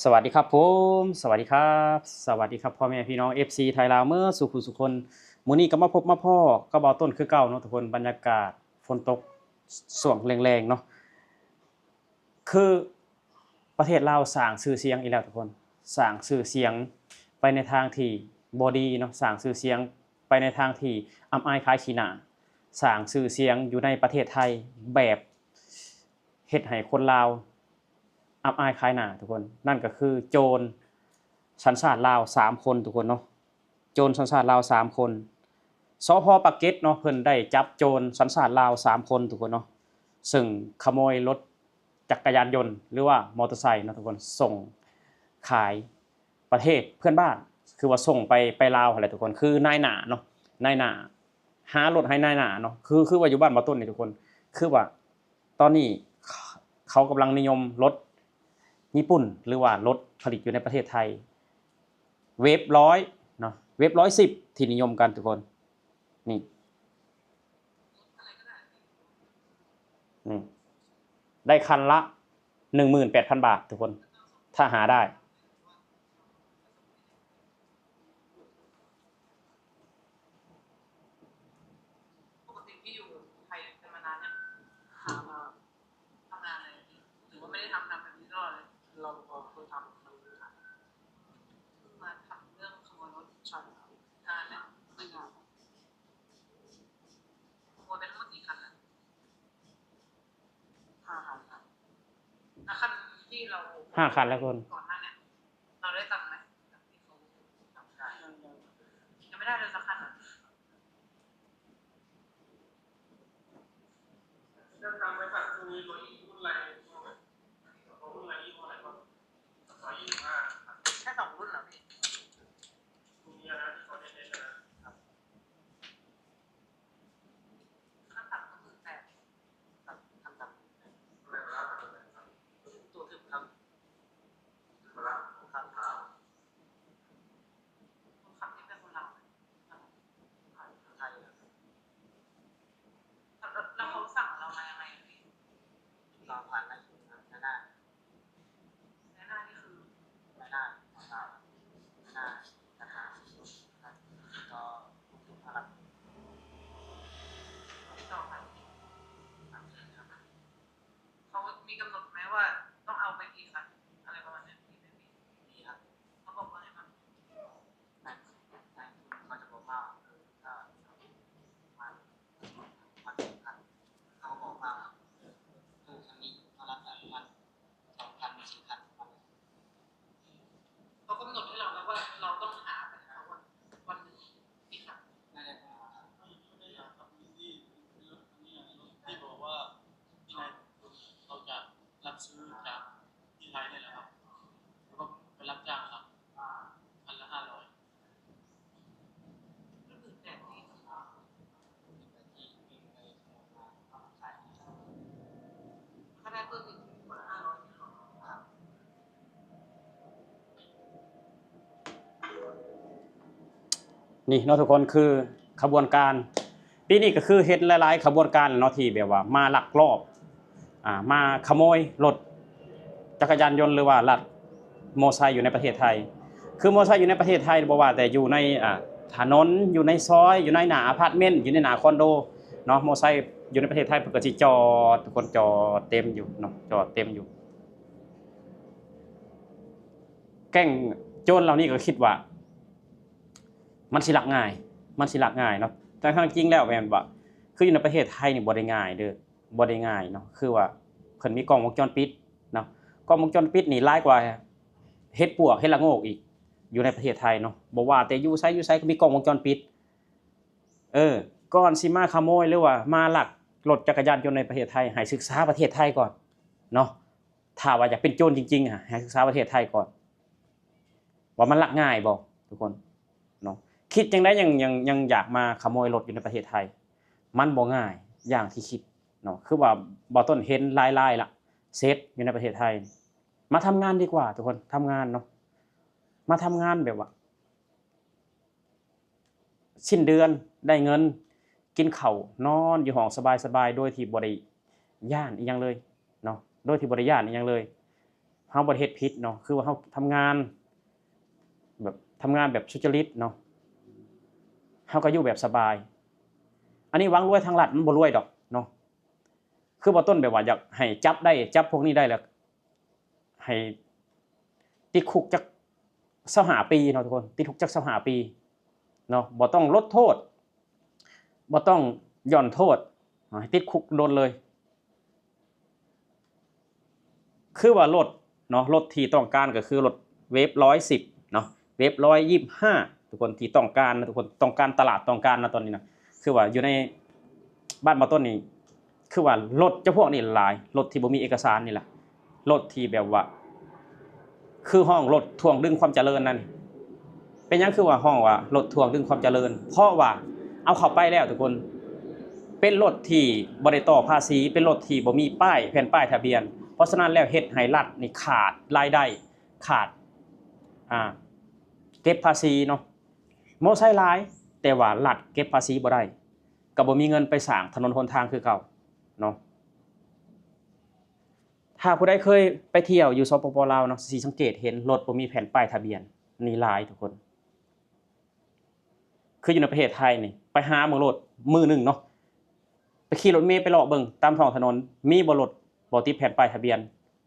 สวัสดีครับผมสวัสดีครับสวัสดีครับพ่อแม่พี่น้อง FC ไทยลาวเมื่อสุขุสุคนมื้อนี้ก็มาพบมาพ้อก็บ่ต้นคือเก่าเนาะทุกคนบรรยากาศฝนตกช่วงแรงๆเนาะคือประเทศลาวสร้างชื่อเสียงอีกแล้วทุกคนสร้างชื่อเสียงไปในทางที่บ่ดีเนาะสร้างชื่อเสียงไปในทางที่อับอายขายขี้หน้าสร้างชื่อเสียงอยู่ในประเทศไทยแบบเฮ็ดให้คนลาว อับอายขายหน้าทุกคนนั่นก็คือโจรสัญชาติลาว3คนทุกคนเนาะโจรสัญชาติลาว3คนสพปากเกร็ดเนาะเพิ่นได้จับโจรสัญชาติลาว3คนทุกคนเนาะซึ่งขโมยรถจักรยานยนต์หรือว่ามอเตอร์ไซค์เนาะทุกคนส่งขายประเทศเพื่อนบ้านคือว่าส่งไปลาวอะไรทุกคนคือนายหน้าเนาะนายหน้าหารถให้นายหน้าเนาะคือว่าอยู่บ้านบ่ต้นนี่ทุกคนคือว่าตอนนี้เขากำลังนิยมรถ ญี่ปุ่นหรือว่ารถผลิตอยู่ในประเทศไทยเวฟร้อยเนาะเวฟ110ที่นิยมกันทุกคนนี่นี่ได้คันละ18,000 บาททุกคนถ้าหาได้ปกติพี่อยู่ไทยกันมานานเนี่ยหามาทำงานอะไรหรือว่าไม่ได้ทำแบบนี้ตลอดเลยเราก็เคยทำมันมาทำเรื่องขโมยรถใช่ครับนานแล้วไม่นานขโมยไปทั้งหมดกี่คันอ่ะ5 คันครับแล้วคันที่เรา5 คันแล้วทุกคนก่อนหน้าเนี่ยเราได้ตังค์ไหมจากที่เขาทำได้ยังไม่ได้เลยสักคันอ่ะเรื่องการบริษัทมีรถรุ่นอะไรรุ่นอะไรยี่ห้ออะไรบ้าง125แค่2 รุ่นเหรอพี่มีอะไรที่เขาเน้นๆนะครับขั้นต่ำก็18,000ครับขั้นต่ำตัวถึงครับครับคนขับนี่เป็นคนลาวไหมไทยแล้วเขาสั่งเรามายังไงพี่เราผ่านได้ไม่ได้แน่ๆนี่คือไม่ได้ไม่ได้ไม่ได้นะคะก็พลังต่อไปเขามีกำหนดไหมว่าต้องเอาไปกี่คันอะไรประมาณนี้มีครับเขาบอกว่าไงบ้างไม่เขาจะบอกว่ามา10 คันเขาบอกว่าคันนี้เขารับแต่วัน2 คัน4 คันเขากำหนดให้เราแล้วว่าเราต้องหาไปหาวันหนึ่งกี่คันไม่ได้ครับไม่ได้ครับที่บอกว่าที่ไหนเราจะรับซื้อจากที่ไทยนี่แหละครับแล้วก็ไปรับจ้างครับคันละ500ก็คือแต่ที่วิ่งไปขายถ้าได้เพิ่มอีกคนละ500ครับนี่เนาะทุกคนคือขบวนการปีนี้ก็คือเฮ็ดหลายๆขบวนการเนาะที่แบบว่ามาลักลอบมาขโมยรถจักรยานยนต์หรือว่าลักมอไซค์อยู่ในประเทศไทยคือมอไซค์อยู่ในประเทศไทยบ่ว่าแต่อยู่ในถนนอยู่ในซอยอยู่ในหน้าอพาร์ตเมนต์อยู่ในหน้าคอนโดเนาะมอไซค์อยู่ในประเทศไทยเพิ่นก็สิจอดทุกคนจอดเต็มอยู่เนาะจอดเต็มอยู่แก๊งโจรเหล่านี้ก็คิดว่ามันสิลักง่ายมันสิลักง่ายเนาะแต่ทั้งจริงแล้วแม่นบ่คืออยู่ในประเทศไทยนี่บ่ได้ง่ายเด้อบ่ได้ง่ายเนาะคือว่าเพิ่นมีกล้องวงจรปิดเนาะกล้องวงจรปิดนี่หลายกว่าเฮ็ดปวกเฮ็ดละโงกอีกอยู่ในประเทศไทยเนาะบ่ว่าแต่อยู่ไสก็มีกล้องวงจรปิดเออก่อนสิมาขโมยหรือว่ามาลักรถจักรยานยนต์ในประเทศไทยให้ศึกษาประเทศไทยก่อนเนาะถ้าว่าอยากเป็นโจรจริงๆให้ศึกษาประเทศไทยก่อนว่ามันลักง่ายบ่ทุกคนเนาะคิดจังได๋ยังอยากมาขโมยรถอยู่ในประเทศไทยมันบ่ง่ายอย่างที่คิดเนาะคือว่าบ่ต้นเห็นหลายๆล่ะเซตอยู่ในประเทศไทยมาทำงานดีกว่าทุกคนทำงานเนาะมาทำงานแบบว่าสิ้นเดือนได้เงินกินข้าวนอนอยู่ห้องสบายๆโดยที่บ่ได้ย้านอีหยังเลยเนาะโดยที่บ่ได้ย้านอีหยังเลยไผ าบ่ได้เฮ็ดผิดเนาะคือว่าเฮาทำงานแบบสุจริตเนาะเฮาก็อยู่แบบสบายอันนี้หวังรวยทางรัฐมันบ่รวยดอกเนาะคือบ่ต้นแบบว่าอยากให้จับพวกนี้ได้แล้วให้ติดคุกจัก25ปีเนาะทุกคนติดคุกจัก25ปีเนาะบ่ต้องลดโทษบ่ต้องหย่อนโทษให้ติดคุกโดนเลยคือว่ารถเนาะรถที่ต้องการก็คือรถเวฟ110เนาะเวฟ125ทุกคนที่ต้องการนะทุกคนต้องการตลาดต้องการนะตอนนี้นะคือว่าอยู่ในบ้านบ่ต้นนี่คือว่ารถเจ้าพวกนี้หลายรถที่บ่มีเอกสารนี่แหละรถที่แบบว่าคือห้องรถทวงดึงความเจริญนั่นเป็นหยังคือว่าห้องว่ารถทวงดึงความเจริญเพราะว่าเอาเข้าไปแล้วทุกคนเป็นรถที่บ่ได้ต่อภาษีเป็นรถที่บ่มีป้ายแผ่นป้ายทะเบียนเพราะฉะนั้นแล้วเฮ็ดให้รัฐนี่ขาดรายได้ขาดเก็บภาษีเนาะมอไซค์หลายแต่ว่ารัฐเก็บภาษีบ่ได้ก็บ่มีเงินไปสร้างถนนหนทางคือเก่าเนาะถ้าผู้ใดเคยไปเที่ยวอยู่สปปลาวเนาะสิสังเกตเห็นรถบ่มีแผ่นป้ายทะเบียนนี่หลายทุกคนคืออยู่ในประเทศไทยนี่ไปหาเมืองรถมือหนึงเนาะไปขี่รถเมล์ไปเลาะเบิ่งตามท้องถนนมีบ่รถบ่ติดแผ่นป้ายทะเบียน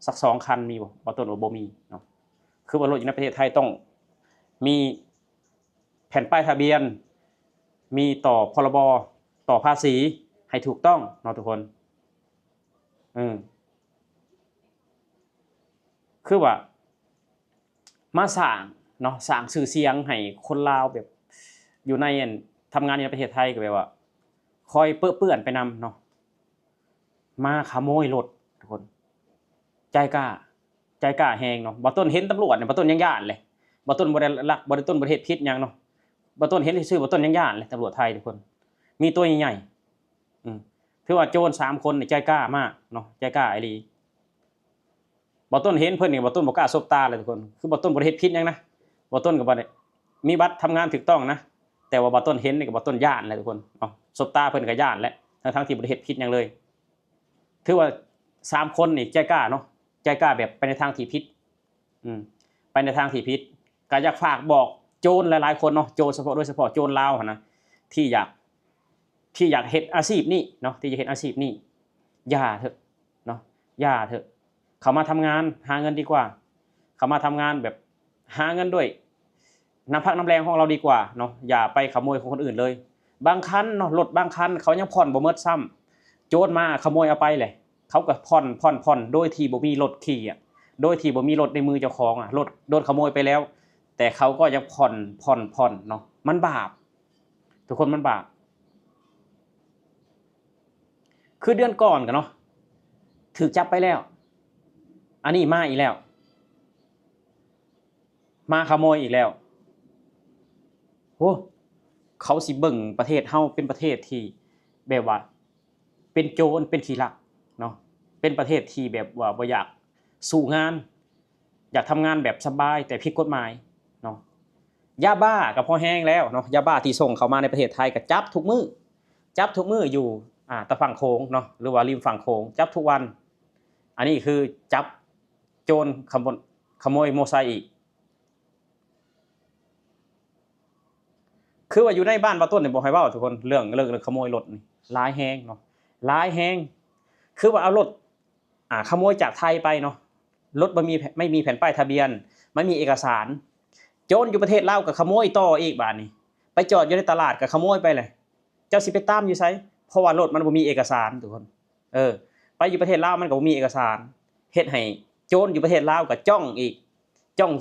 สัก2คันมีบ่ต้นบ่มีเนาะคือว่ารถอยู่ในประเทศไทยต้องมีแผ่นป้ายทะเบียนมีต่อพรบต่อภาษีให้ถูกต้องเนาะทุกคนคือว่ามาสร้างเนาะสร้างชื่อเสียงให้คนลาวแบบอยู่ในทำงานในประเทศไทยก็แบบว่าคอยเปื้อนไปนำเนาะมาขโมยรถทุกคนใจกล้าแฮงเนาะบ่ต้นเห็นตำรวจเนี่ยบ่ต้นยังย่านเลยบ่ต้นบ่ได้ลักบ่ได้ต้นบ่ได้เฮ็ดผิดหยังเนาะบ่ต้นเห็นซื่อๆบ่ต้นยังย่านเลยตำรวจไทยทุกคนมีตัวใหญ่ๆถือว่าโจร3คนนี่ใจกล้ามากเนาะใจกล้าอีหลีบ่ต้นเห็นเพิ่นนี่บ่ต้นบ่กล้าสบตาเลยทุกคนคือบ่ต้นบ่ได้เฮ็ดผิดหยังนะบ่ต้นก็บ่ได้มีบัตรทำงานถูกต้องนะแต่ว่าบ่ต้นเห็นนี่ก็บ่ต้นย่านเลยทุกคนเนาะสบตาเพิ่นก็ย่านแหละทั้งๆที่บ่ได้เฮ็ดผิดหยังเลยถือว่า3คนนี่ใจกล้าเนาะใจกล้าแบบไปในทางที่ผิดไปในทางที่ผิดก็อยากฝากบอกโจรหลายๆคนเนาะโจรโดยเฉพาะโจรลาวหั่นนะที่อยากเฮ็ดอาชีพนี้เนาะที่จะเฮ็ดอาชีพนี้อย่าเถอะเนาะอย่าเถอะเขามาทำงานหาเงินดีกว่าเขามาทำงานแบบหาเงินด้วยน้ำพักน้ำแรงของเราดีกว่าเนาะอย่าไปขโมยของคนอื่นเลยบางคันเนาะรถบางคันเขายังผ่อนบ่หมดซ้ำโจรมาขโมยเอาไปเลยเขาก็ผ่อนโดยที่บ่มีรถขี่อ่ะโดยที่บ่มีรถในมือเจ้าของอ่ะรถโดนขโมยไปแล้วแต่เขาก็ยังผ่อนเนาะมันบาปทุกคนมันบาปคือเดือนก่อนกันเนาะถูกจับไปแล้วอันนี้มาอีกแล้วมาขโมยอีกแล้วโอ้เขาสิเบิ่งประเทศเฮาเป็นประเทศที่แบบว่าเป็นโจรเป็นขี้ลักเนาะเป็นประเทศที่แบบว่าบ่อยากสู้งานอยากทำงานแบบสบายแต่ผิดกฎหมายเนาะยาบ้าก็พอแห้งแล้วเนาะยาบ้าที่ส่งเข้ามาในประเทศไทยก็จับทุกมื้ออยู่ตะฝั่งโขงเนาะหรือว่าริมฝั่งโขงจับทุกวันอันนี้คือจับโจรขโมยมอไซค์อีกคือว่าอยู่ในบ้านบ่ต้นนี่บ่ให้เว้าทุกคนเรื่องขโมยรถนี่หลายแฮงเนาะหลายแฮงคือว่าเอารถขโมยจากไทยไปเนาะรถไม่มีแผ่นป้ายทะเบียนไม่มีเอกสารโจรอยู่ประเทศลาวก็ขโมยต่ออีกบาดนี้ไปจอดอยู่ในตลาดก็ขโมยไปเลยเจ้าสิไปตามอยู่ไสเพราะว่ารถมันบ่มีเอกสารทุกคนไปอยู่ประเทศลาวมันก็บ่มีเอกสารเฮ็ดให้โจรอยู่ประเทศลาวก็จ้อง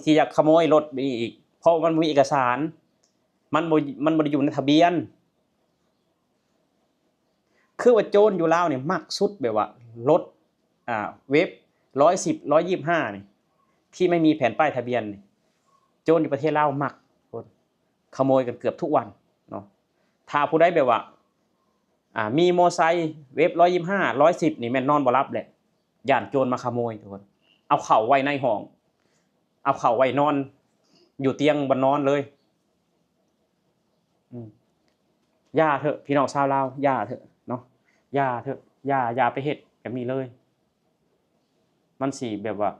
ที่จะขโมยรถนี่อีกเพราะมันบ่มีเอกสารมันบ่ได้อยู่ในทะเบียนคือว่าโจรอยู่ลาวนี่มักสุดแบบว่ารถเวฟ110 125นี่ที่ไม่มีแผ่นป้ายทะเบียนนี่โจรอยู่ประเทศลาวมักคนขโมยกันเกือบทุกวันเนาะถ้าผู้ใดแบบว่ามีมอไซค์เวฟ125 110นี่แม่นนอนบ่หลับแหละย่านโจรมาขโมยทุกคนเอาเข้าไว้ในห้องเอาเข้าไว้นอนอยู่เตียงบนนอนเลยอย่าเถอะพี่น้องชาวลาวอย่าเถอะเนาะอย่าเถอะอย่าไปเฮ็ดแบบนี้เลยมันสิแบบว่า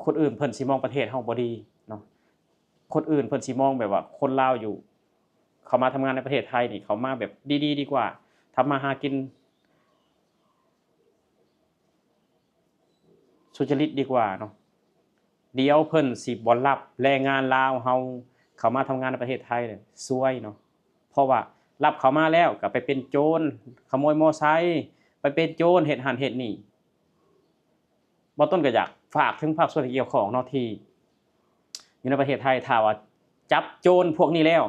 คนอื่นเพิ่นสิมองประเทศเฮาบ่ดีเนาะคนอื่นเพิ่นสิมองแบบว่าคนลาวอยู่เขามาทำงานในประเทศไทยนี่เขามาแบบดีๆดีกว่าทำมาหากินสุจริตดีกว่าเนาะเดี๋ยวเพิ่นสิบ่รับแรงงานลาวเฮาเขามาทำงานในประเทศไทยเนี่ยซวยเนาะเพราะว่ารับเขามาแล้วก็ไปเป็นโจรขโมยมอไซค์ไปเป็นโจรเฮ็ดหันเฮ็ดนี่บ่ต้นก็อยากฝากถึงภาคส่วนที่เกี่ยวข้องเนาะที่อยู่ในประเทศไทยถ้าว่าจับโจรพวกนี้แล้ว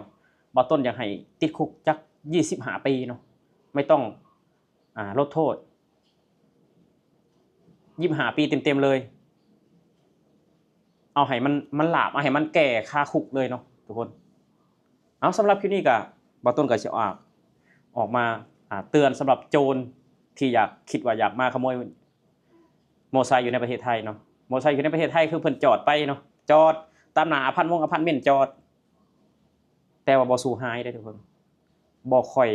บ่ต้นอยากให้ติดคุกจัก25ปีเนาะไม่ต้องลดโทษ25ปีเต็มๆเลยเอาให้มันหลาบเอาให้มันแก่คาคุกเลยเนาะทุกคนเอาสำหรับคลิปนี้ก็บ่ต้นก็สิออกมาเตือนสำหรับโจรที่อยากคิดว่าอยากมาขโมยมอไซค์อยู่ในประเทศไทยเนาะมอไซค์อยู่ในประเทศไทยคือเพิ่นจอดไปเนาะจอดตามหน้าอพาร์ตเมนต์จอดแต่ว่าบ่สู้หายเด้อทุกคนบ่ค่อย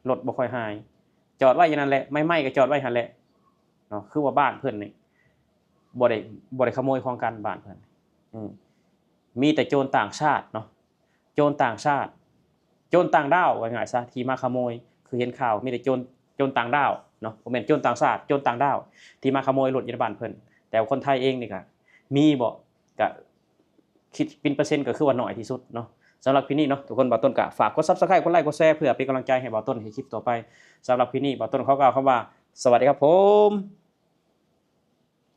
รถบ่ค่อยหายจอดไว้อย่างนั้นแหละไม่ก็จอดไว้หั่นแหละเนาะคือว่าบ้านเพิ่นนี่บ่ได้ขโมยของกันบ้านเพิ่นมีแต่โจรต่างชาติเนาะโจรต่างชาติโจรต่างดาวว่าง่ายซะที่มาขโมยคือเห็นข่าวมีแต่โจรต่างดาวเนาะบ่แม่นโจรต่างชาติโจรต่างดาวที่มาขโมยรถอยู่ในบ้านเพิ่นแต่คนไทยเองนี่ก็มีบ่ก็คิดเป็นเปอร์เซ็นต์ก็คือว่าน้อยที่สุดเนาะสำหรับคลิปนี้เนาะทุกคนบ่าวต้นก็ฝากกด Subscribe กดไลค์กดแชร์เพื่อเป็นกำลังใจให้บ่าวต้นให้คลิปต่อไปสำหรับคลิปนี้บ่าวต้นขอกล่าวคำว่าสวัสดีครับผม